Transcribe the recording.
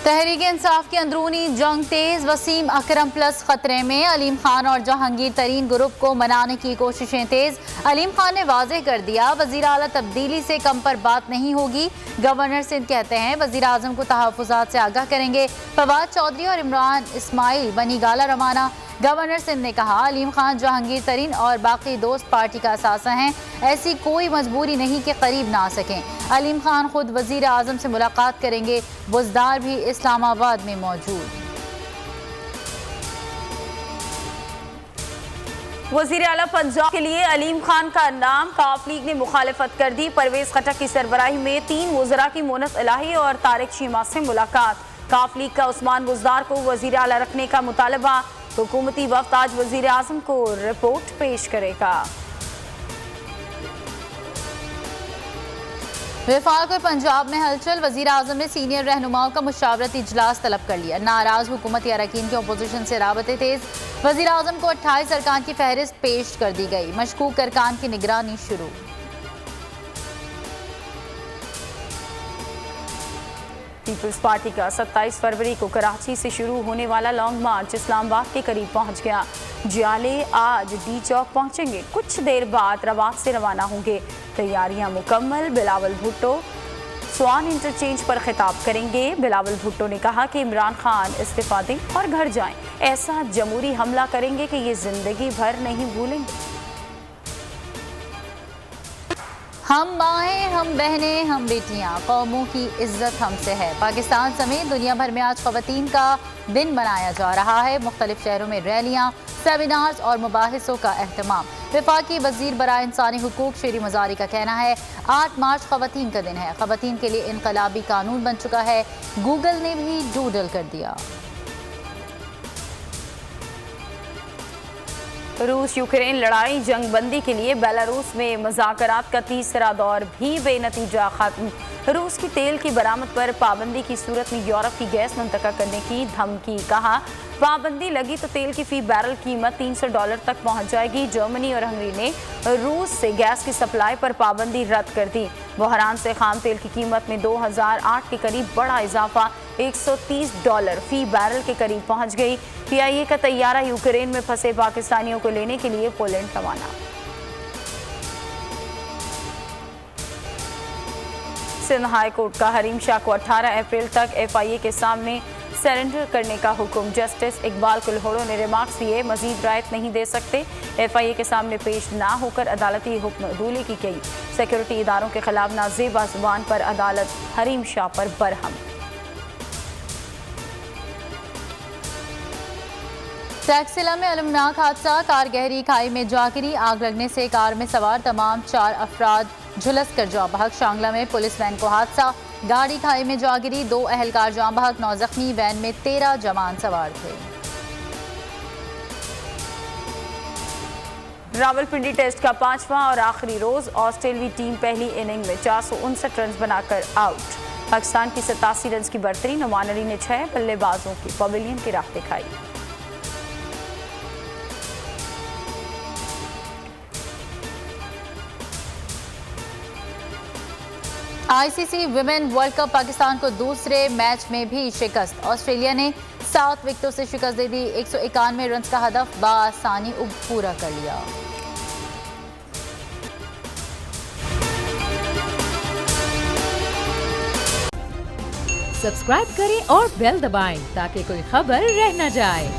تحریک انصاف کی اندرونی جنگ تیز، وسیم اکرم پلس خطرے میں، علیم خان اور جہانگیر ترین گروپ کو منانے کی کوششیں تیز۔ علیم خان نے واضح کر دیا وزیر اعلیٰ تبدیلی سے کم پر بات نہیں ہوگی۔ گورنر سندھ کہتے ہیں وزیر اعظم کو تحفظات سے آگاہ کریں گے۔ فواد چودھری اور عمران اسماعیل بنی گالہ روانہ۔ گورنر سندھ نے کہا علیم خان جہانگیر ترین اور باقی دوست پارٹی کا اثاثہ ہیں، ایسی کوئی مجبوری نہیں کہ قریب نہ آ سکیں۔ علیم خان خود وزیر اعظم سے ملاقات کریں گے، بزدار بھی اسلام آباد میں موجود۔ وزیر اعلیٰ پنجاب کے لیے علیم خان کا نام، کاف لیگ نے مخالفت کر دی۔ پرویز خٹک کی سربراہی میں 3 وزراء کی مونس الہی اور طارق چیمہ سے ملاقات۔ کاف لیگ کا عثمان بزدار کو وزیر اعلیٰ رکھنے کا مطالبہ۔ حکومتی وفد آج وزیر اعظم کو رپورٹ پیش کرے گا۔ وفاق اور پنجاب میں ہلچل، وزیر اعظم نے سینئر رہنماؤں کا مشاورتی اجلاس طلب کر لیا۔ ناراض حکومتی اراکین کے اپوزیشن سے رابطے تیز، وزیر اعظم کو 28 ارکان کی فہرست پیش کر دی گئی، مشکوک ارکان کی نگرانی شروع۔ پیپلز پارٹی کا 27 فروری کو کراچی سے شروع ہونے والا لانگ مارچ اسلام آباد کے قریب پہنچ گیا۔ جیالے آج ڈی چوک پہنچیں گے، کچھ دیر بعد روات سے روانہ ہوں گے۔ تیاریاں مکمل، بلاول بھٹو سوان انٹرچینج پر خطاب کریں گے۔ بلاول بھٹو نے کہا کہ عمران خان استعفیٰ دیں اور گھر جائیں، ایسا جمہوری حملہ کریں گے کہ یہ زندگی بھر نہیں بھولیں گے۔ ہم مائیں، ہم بہنیں، ہم بیٹیاں، قوموں کی عزت ہم سے ہے۔ پاکستان سمیت دنیا بھر میں آج خواتین کا دن منایا جا رہا ہے۔ مختلف شہروں میں ریلیاں، سیمینارز اور مباحثوں کا اہتمام۔ وفاقی وزیر برائے انسانی حقوق شیری مزاری کا کہنا ہے 8 مارچ خواتین کا دن ہے، خواتین کے لیے انقلابی قانون بن چکا ہے، گوگل نے بھی ڈوڈل کر دیا۔ روس یوکرین لڑائی جنگ بندی کے لیے بیلاروس میں مذاکرات کا تیسرا دور بھی بے نتیجہ ختم۔ روس کی تیل کی برآمد پر پابندی کی صورت میں یورپ کی گیس منتقل کرنے کی دھمکی، کہا پابندی لگی تو تیل کی فی بیرل قیمت $300 تک پہنچ جائے گی۔ جرمنی اور ہنگری نے روس سے گیس کی سپلائی پر پابندی رد کر دی۔ بحران سے خام تیل کی قیمت میں 2008 کے قریب بڑا اضافہ، $130 فی بیرل کے قریب پہنچ گئی۔ PIA کا طیارہ یوکرین میں پھنسے پاکستانیوں کو لینے کے لیے پولینڈ روانہ۔ سندھ ہائی کورٹ کا حریم شاہ کو 18 اپریل تک FIA کے سامنے سرنڈر کرنے کا حکم۔ جسٹس اقبال کلہوڑو نے ریمارکس دیے مزید رعایت نہیں دے سکتے، FIA کے سامنے پیش نہ ہو کر عدالتی حکم عدولی کی گئی۔ سیکورٹی اداروں کے خلاف نازیبا زبان پر عدالت، حریم شاہ پر برہم۔ ٹیکسلا میں المناک حادثہ، کار گہری کھائی میں جا گری، آگ لگنے سے کار میں سوار تمام 4 افراد جھلس کر جاں بحق۔ شانگلہ میں پولیس وین کو حادثہ، گاڑی کھائی میں جا گری، 2 اہلکار جاں بحق، 9 زخمی، وین میں 13 جوان سوار تھے۔ راولپنڈی ٹیسٹ کا 5واں اور آخری روز، آسٹریلوی ٹیم پہلی اننگ میں 459 رنز بنا کر آؤٹ۔ پاکستان کی 87 رنز کی برتری، نعمان علی نے 6 بلے بازوں کی پویلین کی راہ دکھائی۔ ICC women world cup, Pakistan کو دوسرے میچ میں بھی شکست، آسٹریلیا نے 7 وکٹوں سے شکست دے دی، 191 رنز کا ہدف بآسانی پورا کر لیا۔ سبسکرائب کریں اور بیل دبائیں تاکہ کوئی خبر رہ نہ جائے۔